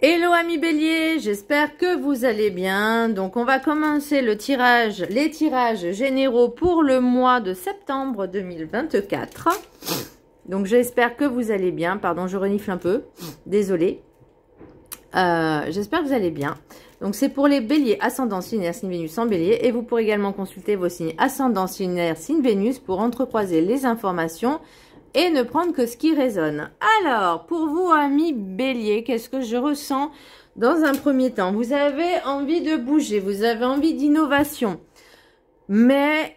Hello amis bélier, j'espère que vous allez bien. Donc on va commencer les tirages généraux pour le mois de septembre 2024. Donc j'espère que vous allez bien. Pardon, je renifle un peu. Désolée. J'espère que vous allez bien. Donc c'est pour les béliers, ascendant, signe air, signe Vénus en bélier. Et vous pourrez également consulter vos signes ascendant, signe air, signe Vénus pour entrecroiser les informations et ne prendre que ce qui résonne. Alors, pour vous, amis bélier, qu'est-ce que je ressens dans un premier temps? Vous avez envie de bouger, vous avez envie d'innovation. Mais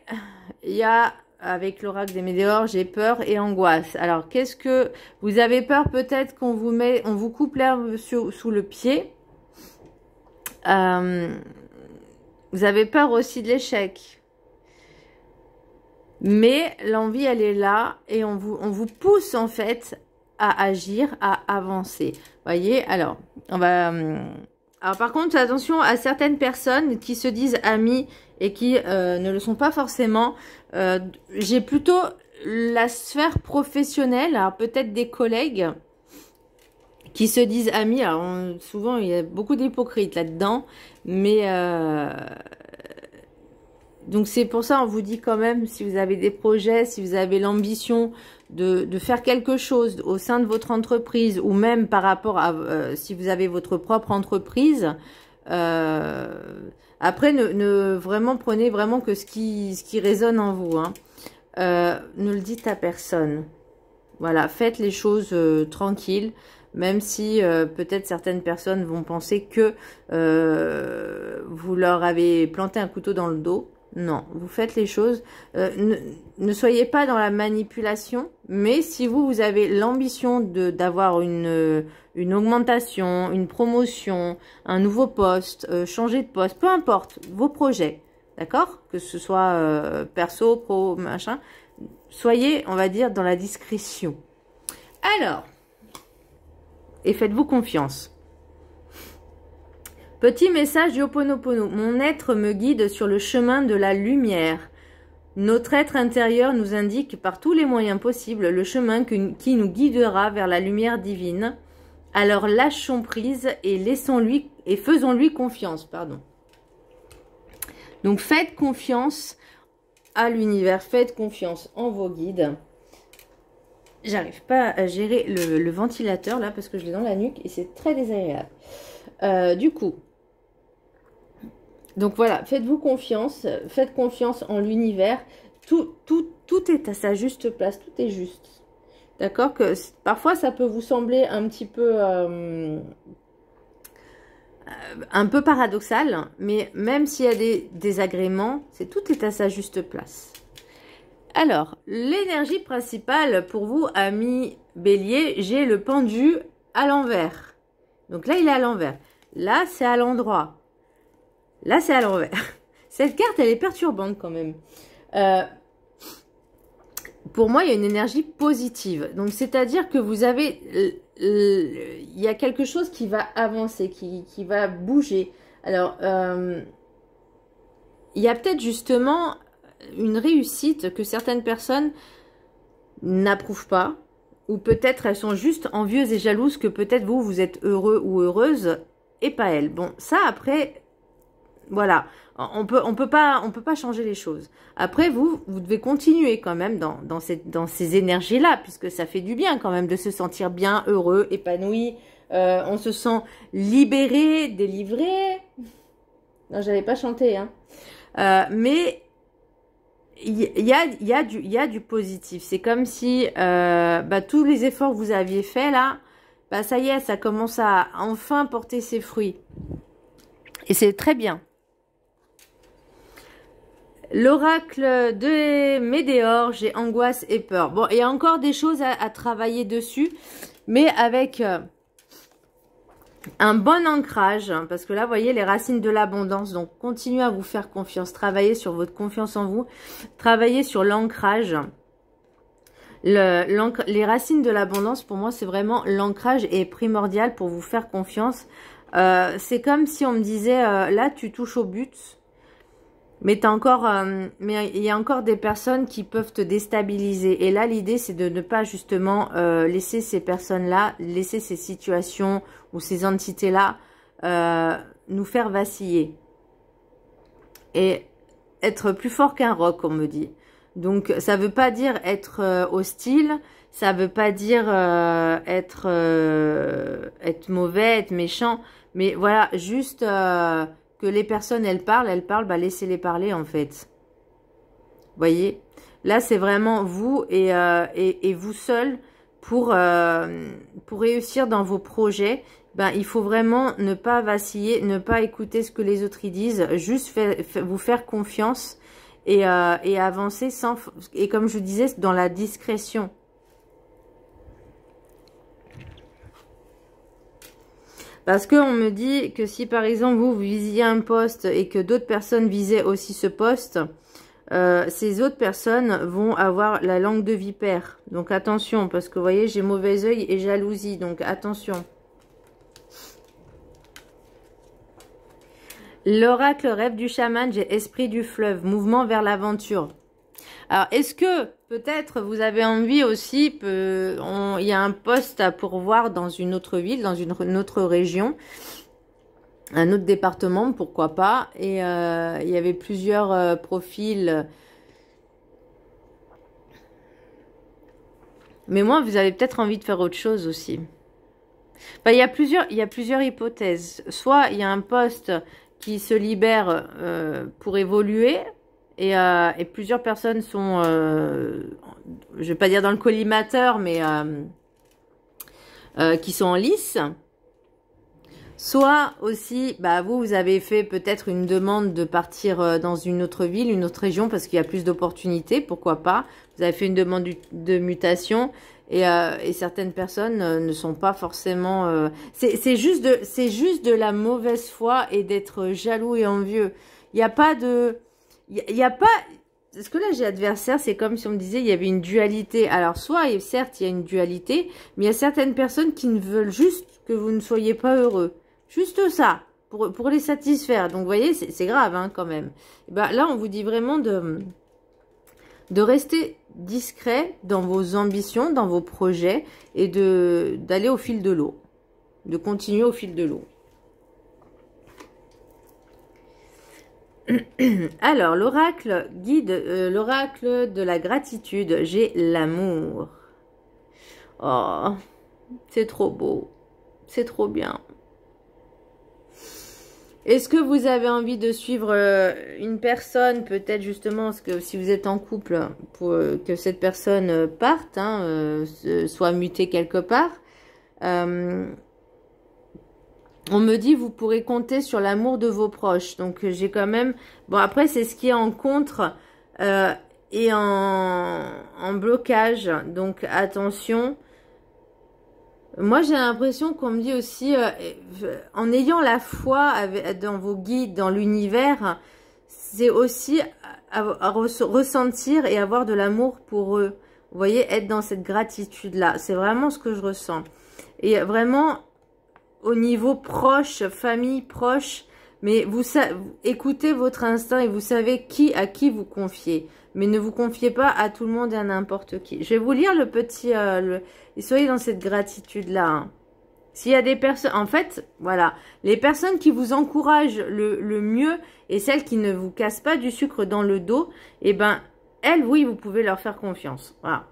il y a, avec l'oracle des météores, j'ai peur et angoisse. Alors, qu'est-ce que vous avez peur? Peut-être qu'on vous coupe l'herbe sous le pied. Vous avez peur aussi de l'échec. Mais l'envie, elle est là et on vous pousse en fait à agir, à avancer. Voyez, alors, alors par contre, attention à certaines personnes qui se disent amis et qui ne le sont pas forcément. J'ai plutôt la sphère professionnelle, alors peut-être des collègues qui se disent amis. Alors souvent, il y a beaucoup d'hypocrites là-dedans, mais... Donc c'est pour ça on vous dit quand même, si vous avez des projets, si vous avez l'ambition de faire quelque chose au sein de votre entreprise ou même par rapport à si vous avez votre propre entreprise, après vraiment prenez vraiment que ce qui résonne en vous. Hein. Ne le dites à personne. Voilà, faites les choses tranquilles. Même si peut-être certaines personnes vont penser que vous leur avez planté un couteau dans le dos. Non, vous faites les choses. Ne soyez pas dans la manipulation, mais si vous avez l'ambition d'avoir une augmentation, une promotion, un nouveau poste, changer de poste, peu importe, vos projets, d'accord? Que ce soit perso, pro, machin, soyez, on va dire, dans la discrétion. Alors, et faites-vous confiance. Petit message du Ho'oponopono. Mon être me guide sur le chemin de la lumière. Notre être intérieur nous indique par tous les moyens possibles le chemin qui nous guidera vers la lumière divine. Alors lâchons prise et faisons-lui confiance. Pardon. Donc faites confiance à l'univers, faites confiance en vos guides. J'arrive pas à gérer le ventilateur là parce que je l'ai dans la nuque et c'est très désagréable. Du coup, donc voilà, faites-vous confiance, faites confiance en l'univers. Tout est à sa juste place, tout est juste. D'accord? Que parfois ça peut vous sembler un petit peu paradoxal, mais même s'il y a des désagréments, tout est à sa juste place. Alors, l'énergie principale pour vous, amis bélier, j'ai le pendu à l'envers. Donc là, il est à l'envers. Là, c'est à l'endroit. Là, c'est à l'envers. Cette carte, elle est perturbante quand même. Pour moi, il y a une énergie positive. Donc, c'est-à-dire que vous avez... il y a quelque chose qui va avancer, qui va bouger. Alors, il y a peut-être justement une réussite que certaines personnes n'approuvent pas. Ou peut-être elles sont juste envieuses et jalouses que peut-être vous êtes heureux ou heureuse et pas elles. Bon, ça après, voilà, on peut pas changer les choses. Après, vous devez continuer quand même dans ces énergies-là, puisque ça fait du bien quand même de se sentir bien, heureux, épanoui. On se sent libéré, délivré. Non, j'avais pas chanté, hein. Mais il y a du positif. C'est comme si tous les efforts que vous aviez faits là, ça y est, ça commence à enfin porter ses fruits. Et c'est très bien. L'oracle des météores, j'ai angoisse et peur. Bon, il y a encore des choses à travailler dessus, mais avec un bon ancrage, hein, parce que là, vous voyez, les racines de l'abondance. Donc, continuez à vous faire confiance. Travaillez sur votre confiance en vous. Travaillez sur l'ancrage. Les racines de l'abondance, pour moi, c'est vraiment l'ancrage est primordial pour vous faire confiance. C'est comme si on me disait, là, tu touches au but. Mais mais il y a encore des personnes qui peuvent te déstabiliser. Et là, l'idée, c'est de ne pas justement laisser ces personnes-là, laisser ces situations ou ces entités-là nous faire vaciller. Et être plus fort qu'un roc, on me dit. Donc, ça veut pas dire être hostile, ça veut pas dire être mauvais, être méchant. Mais voilà, juste que les personnes, elles parlent, bah laissez-les parler en fait. Voyez, là c'est vraiment vous et vous seul pour réussir dans vos projets. Ben, il faut vraiment ne pas vaciller, ne pas écouter ce que les autres y disent, juste vous faire confiance et avancer et comme je disais, dans la discrétion. Parce qu'on me dit que si par exemple vous visiez un poste et que d'autres personnes visaient aussi ce poste, ces autres personnes vont avoir la langue de vipère. Donc attention, parce que vous voyez, j'ai mauvais œil et jalousie, donc attention. L'oracle rêve du chaman, j'ai esprit du fleuve, mouvement vers l'aventure. Alors, est-ce que peut-être vous avez envie aussi, il y a un poste à pourvoir dans une autre ville, dans une autre région, un autre département, pourquoi pas. Et il y avait plusieurs profils. Mais moi, vous avez peut-être envie de faire autre chose aussi. Enfin, il y a plusieurs hypothèses. Soit il y a un poste qui se libère pour évoluer. Et plusieurs personnes sont, je vais pas dire dans le collimateur, mais qui sont en lice. Soit aussi, bah vous avez fait peut-être une demande de partir dans une autre ville, une autre région, parce qu'il y a plus d'opportunités, pourquoi pas. Vous avez fait une demande de mutation et certaines personnes ne sont pas forcément... c'est juste de la mauvaise foi et d'être jaloux et envieux. Il n'y a pas de... Il n'y a pas... Parce que là, j'ai adversaire, c'est comme si on me disait il y avait une dualité. Alors, soit, et certes, il y a une dualité, mais il y a certaines personnes qui ne veulent juste que vous ne soyez pas heureux. Juste ça, pour les satisfaire. Donc, vous voyez, c'est grave, hein, quand même. Et ben, là, on vous dit vraiment de rester discret dans vos ambitions, dans vos projets, et d'aller au fil de l'eau. De continuer au fil de l'eau. Alors, l'oracle guide, l'oracle de la gratitude, j'ai l'amour. Oh, c'est trop beau, c'est trop bien. Est-ce que vous avez envie de suivre une personne, peut-être justement, parce que si vous êtes en couple, pour que cette personne parte, hein, soit mutée quelque part, on me dit, vous pourrez compter sur l'amour de vos proches. Donc, j'ai quand même... Bon, après, c'est ce qui est en contre et en blocage. Donc, attention. Moi, j'ai l'impression qu'on me dit aussi, en ayant la foi dans vos guides, dans l'univers, c'est aussi à ressentir et avoir de l'amour pour eux. Vous voyez, être dans cette gratitude-là. C'est vraiment ce que je ressens. Et vraiment... Au niveau proche, famille proche, mais écoutez votre instinct et vous savez à qui vous confiez. Mais ne vous confiez pas à tout le monde et à n'importe qui. Je vais vous lire le petit... et soyez dans cette gratitude-là. Hein. S'il y a des personnes... En fait, voilà. Les personnes qui vous encouragent le mieux et celles qui ne vous cassent pas du sucre dans le dos, eh ben, elles, oui, vous pouvez leur faire confiance. Voilà.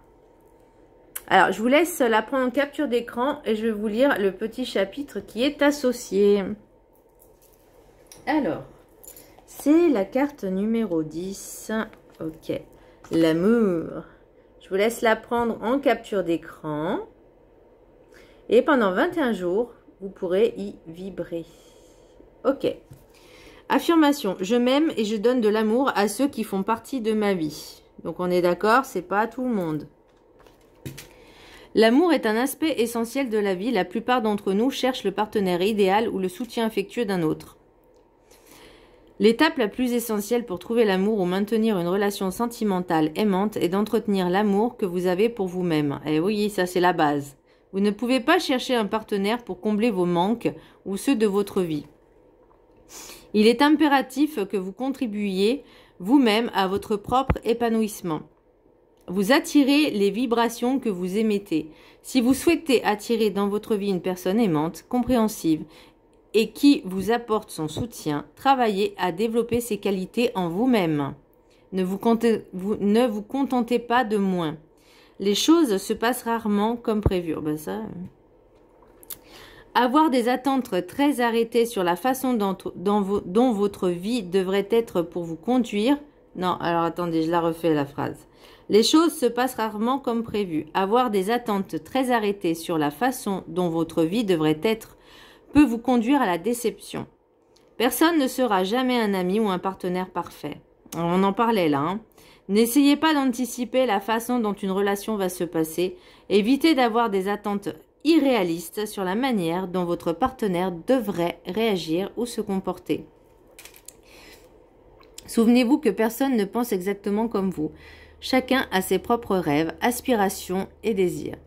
Alors, je vous laisse la prendre en capture d'écran et je vais vous lire le petit chapitre qui est associé. Alors, c'est la carte numéro 10. Ok, l'amour. Je vous laisse la prendre en capture d'écran. Et pendant 21 jours, vous pourrez y vibrer. Ok. Affirmation. Je m'aime et je donne de l'amour à ceux qui font partie de ma vie. Donc, on est d'accord, c'est pas à tout le monde. L'amour est un aspect essentiel de la vie. La plupart d'entre nous cherchent le partenaire idéal ou le soutien affectueux d'un autre. L'étape la plus essentielle pour trouver l'amour ou maintenir une relation sentimentale aimante est d'entretenir l'amour que vous avez pour vous-même. Et oui, ça c'est la base. Vous ne pouvez pas chercher un partenaire pour combler vos manques ou ceux de votre vie. Il est impératif que vous contribuiez vous-même à votre propre épanouissement. Vous attirez les vibrations que vous émettez. Si vous souhaitez attirer dans votre vie une personne aimante, compréhensive et qui vous apporte son soutien, travaillez à développer ces qualités en vous-même. Ne vous contentez pas de moins. Les choses se passent rarement comme prévu. Avoir des attentes très arrêtées sur la façon dont votre vie devrait être pour vous conduire. Non, alors attendez, je la refais la phrase. Les choses se passent rarement comme prévu. Avoir des attentes très arrêtées sur la façon dont votre vie devrait être peut vous conduire à la déception. Personne ne sera jamais un ami ou un partenaire parfait. Alors, on en parlait là. Hein. N'essayez pas d'anticiper la façon dont une relation va se passer. Évitez d'avoir des attentes irréalistes sur la manière dont votre partenaire devrait réagir ou se comporter. Souvenez-vous que personne ne pense exactement comme vous. Chacun a ses propres rêves, aspirations et désirs.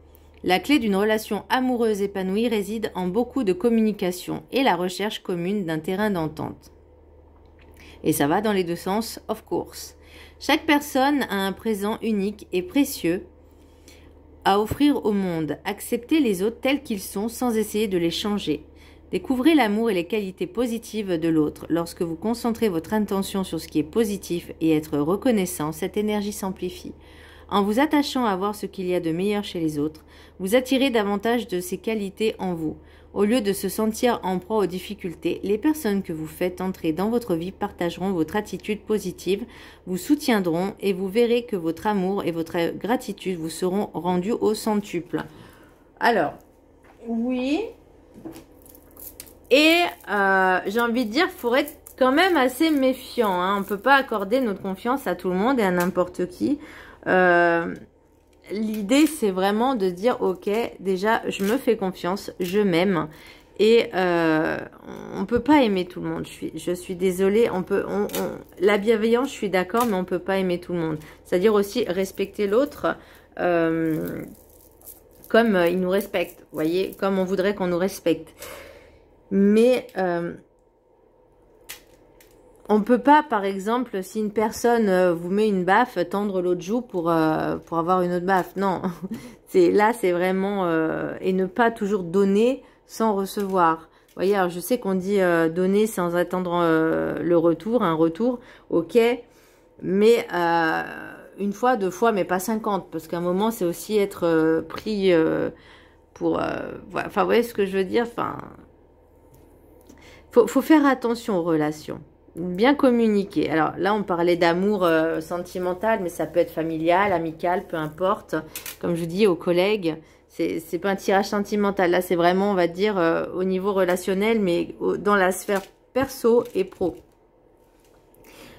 La clé d'une relation amoureuse épanouie réside en beaucoup de communication et la recherche commune d'un terrain d'entente. Et ça va dans les deux sens, of course. Chaque personne a un présent unique et précieux à offrir au monde. Acceptez les autres tels qu'ils sont sans essayer de les changer. Découvrez l'amour et les qualités positives de l'autre. Lorsque vous concentrez votre intention sur ce qui est positif et être reconnaissant, cette énergie s'amplifie. En vous attachant à voir ce qu'il y a de meilleur chez les autres, vous attirez davantage de ces qualités en vous. Au lieu de se sentir en proie aux difficultés, les personnes que vous faites entrer dans votre vie partageront votre attitude positive, vous soutiendront et vous verrez que votre amour et votre gratitude vous seront rendus au centuple. Alors, oui... Et j'ai envie de dire, il faut être quand même assez méfiant. Hein. On ne peut pas accorder notre confiance à tout le monde et à n'importe qui. L'idée, c'est vraiment de dire, ok, déjà, je me fais confiance, je m'aime. Et on ne peut pas aimer tout le monde. Je suis désolée. La bienveillance, je suis d'accord, mais on ne peut pas aimer tout le monde. C'est-à-dire aussi respecter l'autre comme il nous respecte. Vous voyez, comme on voudrait qu'on nous respecte. Mais on ne peut pas, par exemple, si une personne vous met une baffe, tendre l'autre joue pour avoir une autre baffe. Non, là, c'est vraiment... et ne pas toujours donner sans recevoir. Vous voyez, alors je sais qu'on dit donner sans attendre le retour, un retour, ok. Mais une fois, deux fois, mais pas 50. Parce qu'à un moment, c'est aussi être pris pour... voilà. Enfin, vous voyez ce que je veux dire. Enfin... Faut faire attention aux relations, bien communiquer. Alors là, on parlait d'amour sentimental, mais ça peut être familial, amical, peu importe. Comme je vous dis aux collègues, c'est pas un tirage sentimental. Là, c'est vraiment, on va dire, au niveau relationnel, mais dans la sphère perso et pro.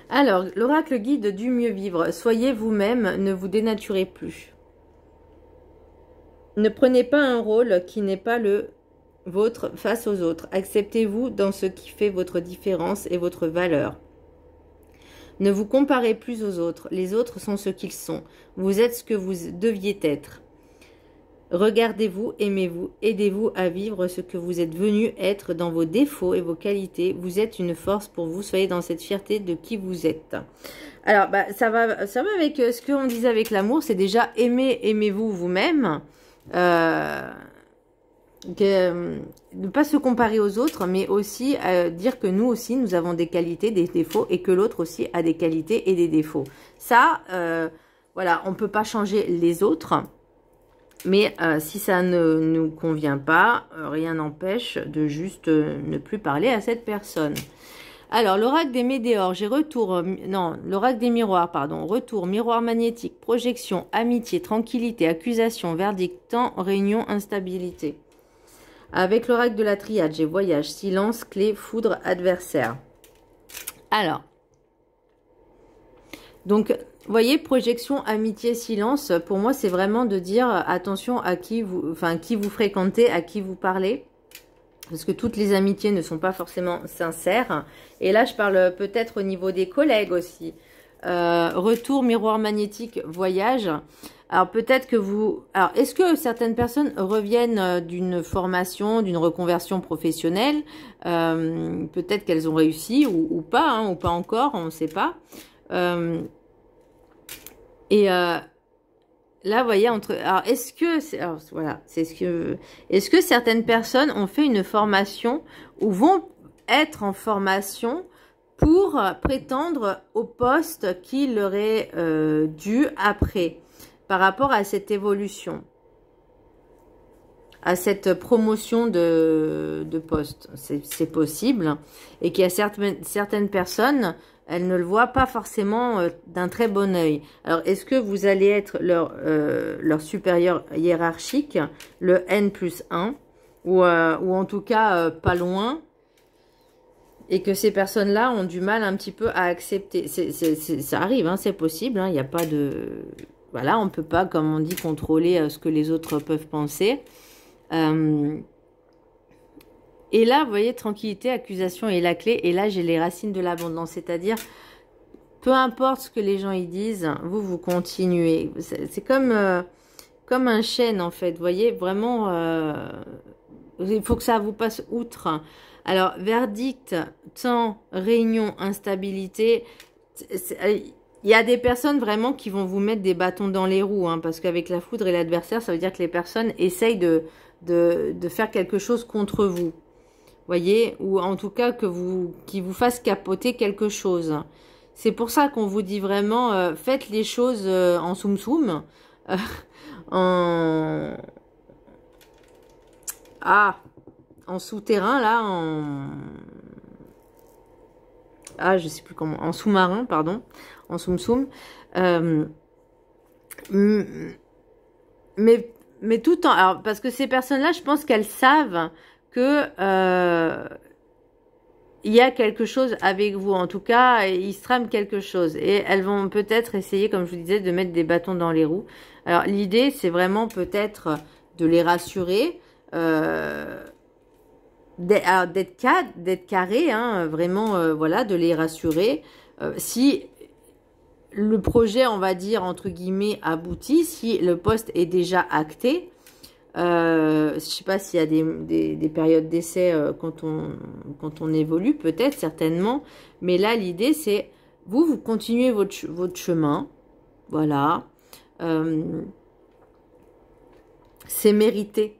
Alors, l'oracle guide du mieux vivre. Soyez vous-même, ne vous dénaturez plus. Ne prenez pas un rôle qui n'est pas le vôtre face aux autres. Acceptez-vous dans ce qui fait votre différence et votre valeur. Ne vous comparez plus aux autres. Les autres sont ce qu'ils sont. Vous êtes ce que vous deviez être. Regardez-vous, aimez-vous, aidez-vous à vivre ce que vous êtes venu être dans vos défauts et vos qualités. Vous êtes une force pour vous. Soyez dans cette fierté de qui vous êtes. Alors, ça va avec ce qu'on disait avec l'amour. C'est déjà aimez-vous vous-même. Ne pas se comparer aux autres, mais aussi dire que nous aussi, nous avons des qualités, des défauts, et que l'autre aussi a des qualités et des défauts. Ça, voilà, on ne peut pas changer les autres, mais si ça ne nous convient pas, rien n'empêche de juste ne plus parler à cette personne. Alors, l'oracle des météores, l'oracle des miroirs, pardon. Retour, miroir magnétique, projection, amitié, tranquillité, accusation, verdict, temps, réunion, instabilité. Avec l'oracle de la triade, j'ai voyage, silence, clé, foudre, adversaire. Alors, donc, vous voyez, projection, amitié, silence, pour moi, c'est vraiment de dire attention à qui vous fréquentez, à qui vous parlez. Parce que toutes les amitiés ne sont pas forcément sincères. Et là, je parle peut-être au niveau des collègues aussi. Retour, miroir magnétique, voyage. Alors peut-être que vous... Alors est-ce que certaines personnes reviennent d'une formation, d'une reconversion professionnelle? Peut-être qu'elles ont réussi ou pas, hein, ou pas encore, on ne sait pas. Là, vous voyez, alors, est-ce que... Alors, voilà, est-ce que certaines personnes ont fait une formation ou vont être en formation pour prétendre au poste qui leur est dû après, par rapport à cette évolution, à cette promotion de poste? C'est possible. Et qu'il y a certaines personnes... elles ne le voient pas forcément d'un très bon œil. Alors, est-ce que vous allez être leur supérieur hiérarchique, le N+1, ou en tout cas pas loin, et que ces personnes-là ont du mal un petit peu à accepter? Ça arrive, hein, c'est possible, hein, il n'y a pas de... Voilà, on ne peut pas, comme on dit, contrôler ce que les autres peuvent penser. Et là, vous voyez, tranquillité, accusation et la clé. Et là, j'ai les racines de l'abondance. C'est-à-dire, peu importe ce que les gens y disent, vous continuez. C'est comme un chêne, en fait. Vous voyez, vraiment, il faut que ça vous passe outre. Alors, verdict, temps, réunion, instabilité. Il y a des personnes vraiment qui vont vous mettre des bâtons dans les roues. Hein, parce qu'avec la foudre et l'adversaire, ça veut dire que les personnes essayent de faire quelque chose contre vous. Voyez, ou en tout cas qui vous fasse capoter quelque chose. C'est pour ça qu'on vous dit vraiment, faites les choses en soum-soum, en souterrain là, je sais plus comment, en sous-marin, pardon, en soum-soum, mais tout en, alors parce que ces personnes-là, je pense qu'elles savent que il y a quelque chose avec vous. En tout cas, il se trame quelque chose. Et elles vont peut-être essayer, comme je vous disais, de mettre des bâtons dans les roues. Alors, l'idée, c'est vraiment peut-être de les rassurer, d'être carré, hein, vraiment, voilà, de les rassurer. Si le projet, on va dire, entre guillemets, aboutit, si le poste est déjà acté, je ne sais pas s'il y a des périodes d'essai quand on évolue, peut-être, certainement. Mais là, l'idée, c'est vous continuez votre chemin. Voilà. C'est mérité.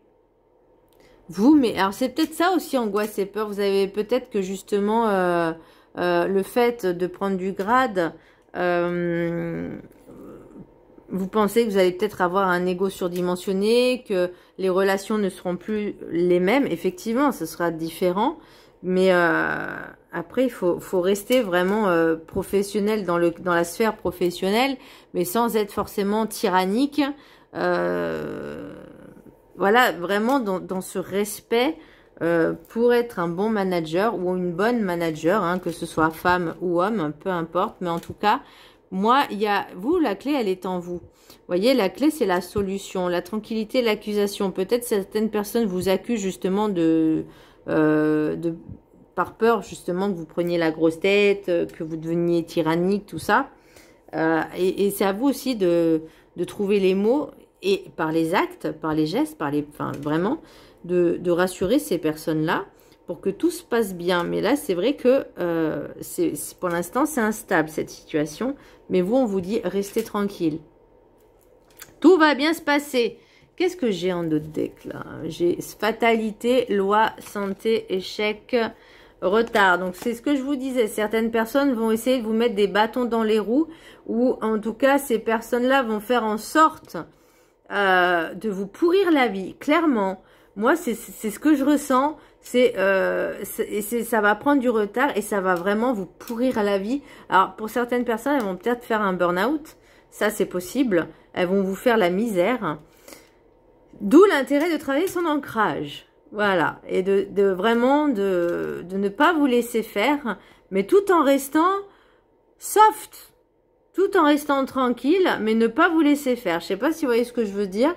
Mais alors, c'est peut-être ça aussi, angoisse et peur. Vous avez peut-être que justement, le fait de prendre du grade... vous pensez que vous allez peut-être avoir un ego surdimensionné, que les relations ne seront plus les mêmes. Effectivement, ce sera différent. Mais après, il faut rester vraiment professionnel dans la sphère professionnelle, mais sans être forcément tyrannique. Voilà, vraiment dans ce respect pour être un bon manager ou une bonne manager, hein, que ce soit femme ou homme, peu importe. Mais en tout cas... Moi, la clé, elle est en vous. Vous voyez, la clé, c'est la solution, la tranquillité, l'accusation. Peut-être certaines personnes vous accusent justement par peur, justement, que vous preniez la grosse tête, que vous deveniez tyrannique, tout ça. Et c'est à vous aussi de trouver les mots, et par les actes, par les gestes, enfin, vraiment, de rassurer ces personnes-là, pour que tout se passe bien. Mais là, c'est vrai que pour l'instant, c'est instable, cette situation. Mais vous, on vous dit, restez tranquille. Tout va bien se passer. Qu'est-ce que j'ai en d'autres decks, là? J'ai fatalité, loi, santé, échec, retard. Donc, c'est ce que je vous disais. Certaines personnes vont essayer de vous mettre des bâtons dans les roues. Ou, en tout cas, ces personnes-là vont faire en sorte de vous pourrir la vie. Clairement. Moi, c'est ce que je ressens. Ça va prendre du retard et ça va vraiment vous pourrir la vie. Alors, pour certaines personnes, elles vont peut-être faire un burn-out. Ça, c'est possible. Elles vont vous faire la misère. D'où l'intérêt de travailler son ancrage. Voilà. Et vraiment de ne pas vous laisser faire, mais tout en restant soft. Tout en restant tranquille, mais ne pas vous laisser faire. Je ne sais pas si vous voyez ce que je veux dire.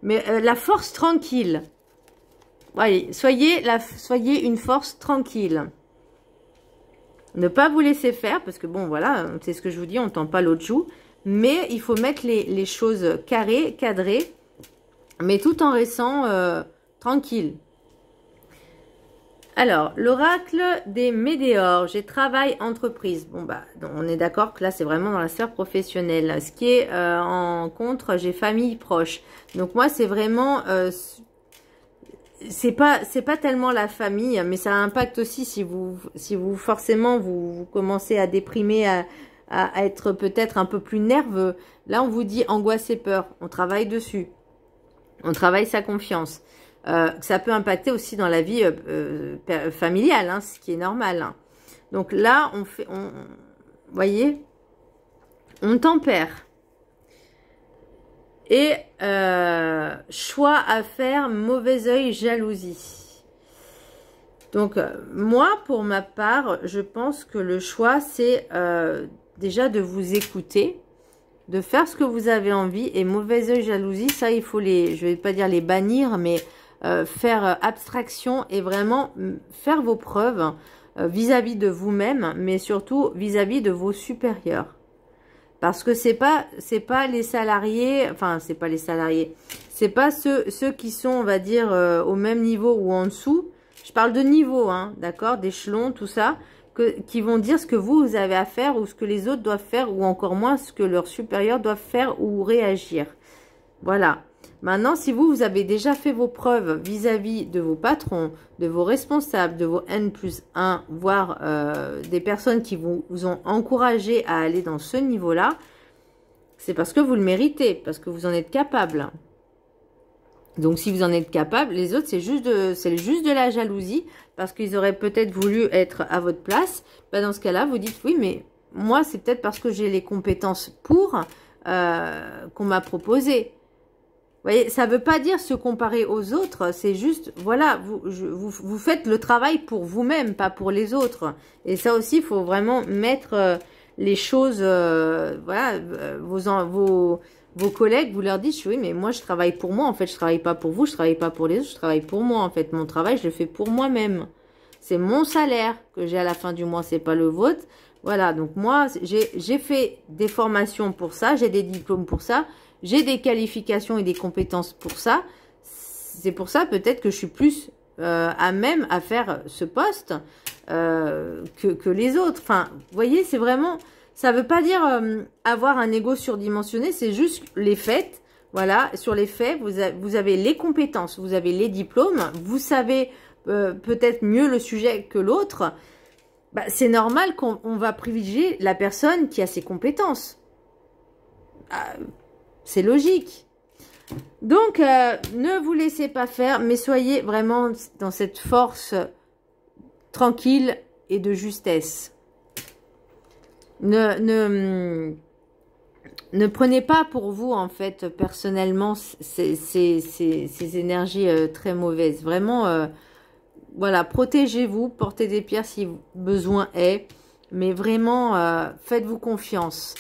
Mais la force tranquille. Voyez, soyez une force tranquille. Ne pas vous laisser faire, parce que bon, voilà, c'est ce que je vous dis, on ne tend pas l'autre joue. Mais il faut mettre les choses carrées, cadrées, mais tout en restant tranquille. Alors, l'oracle des météores, j'ai travail, entreprise. Bon, bah, on est d'accord que là, c'est vraiment dans la sphère professionnelle. Ce qui est en contre, j'ai famille proche. Donc, moi, c'est vraiment... c'est pas tellement la famille, mais ça impacte aussi si vous forcément, vous commencez à déprimer, à être peut-être un peu plus nerveux. Là, on vous dit angoisse et peur. On travaille dessus. On travaille sa confiance. Ça peut impacter aussi dans la vie familiale, hein, ce qui est normal. Hein. Donc là, voyez, on tempère. Et choix à faire, mauvais œil, jalousie. Donc moi, pour ma part, je pense que le choix, c'est déjà de vous écouter, de faire ce que vous avez envie. Et mauvais œil, jalousie, ça, il faut je vais pas dire les bannir, mais faire abstraction et vraiment faire vos preuves vis-à-vis de vous-même, mais surtout vis-à-vis de vos supérieurs. Parce que c'est pas les salariés, enfin c'est pas les salariés, c'est pas ceux qui sont, on va dire, au même niveau ou en dessous. Je parle de niveau, hein, d'accord, d'échelon, tout ça, qui vont dire ce que vous avez à faire ou ce que les autres doivent faire ou encore moins ce que leurs supérieurs doivent faire ou réagir. Voilà. Maintenant, si vous avez déjà fait vos preuves vis-à-vis de vos patrons, de vos responsables, de vos N+1, voire des personnes qui vous ont encouragé à aller dans ce niveau-là, c'est parce que vous le méritez, parce que vous en êtes capable. Donc, si vous en êtes capable, les autres, c'est juste de la jalousie, parce qu'ils auraient peut-être voulu être à votre place. Ben, dans ce cas-là, vous dites, oui, mais moi, c'est peut-être parce que j'ai les compétences pour qu'on m'a proposé. Vous voyez, ça ne veut pas dire se comparer aux autres, c'est juste, voilà, vous faites le travail pour vous-même, pas pour les autres. Et ça aussi, il faut vraiment mettre les choses, voilà, vos collègues, vous leur dites, oui, mais moi, je travaille pour moi, en fait, je travaille pas pour vous, je travaille pas pour les autres, je travaille pour moi, en fait. Mon travail, je le fais pour moi-même. C'est mon salaire que j'ai à la fin du mois, c'est pas le vôtre. Voilà, donc moi, j'ai fait des formations pour ça, j'ai des diplômes pour ça. J'ai des qualifications et des compétences pour ça. C'est pour ça peut-être que je suis plus à même à faire ce poste que les autres. Enfin, vous voyez, c'est vraiment... Ça ne veut pas dire avoir un ego surdimensionné, c'est juste les faits. Voilà, sur les faits, vous avez les compétences, vous avez les diplômes, vous savez peut-être mieux le sujet que l'autre. Bah, c'est normal qu'on va privilégier la personne qui a ses compétences. C'est logique. Donc, ne vous laissez pas faire, mais soyez vraiment dans cette force tranquille et de justesse. Ne prenez pas pour vous, en fait, personnellement, ces énergies très mauvaises. Vraiment, voilà, protégez-vous, portez des pierres si besoin est, mais vraiment, faites-vous confiance.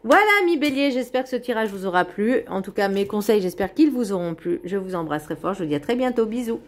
Voilà, mes béliers, j'espère que ce tirage vous aura plu. En tout cas, mes conseils, j'espère qu'ils vous auront plu. Je vous embrasse très fort. Je vous dis à très bientôt. Bisous.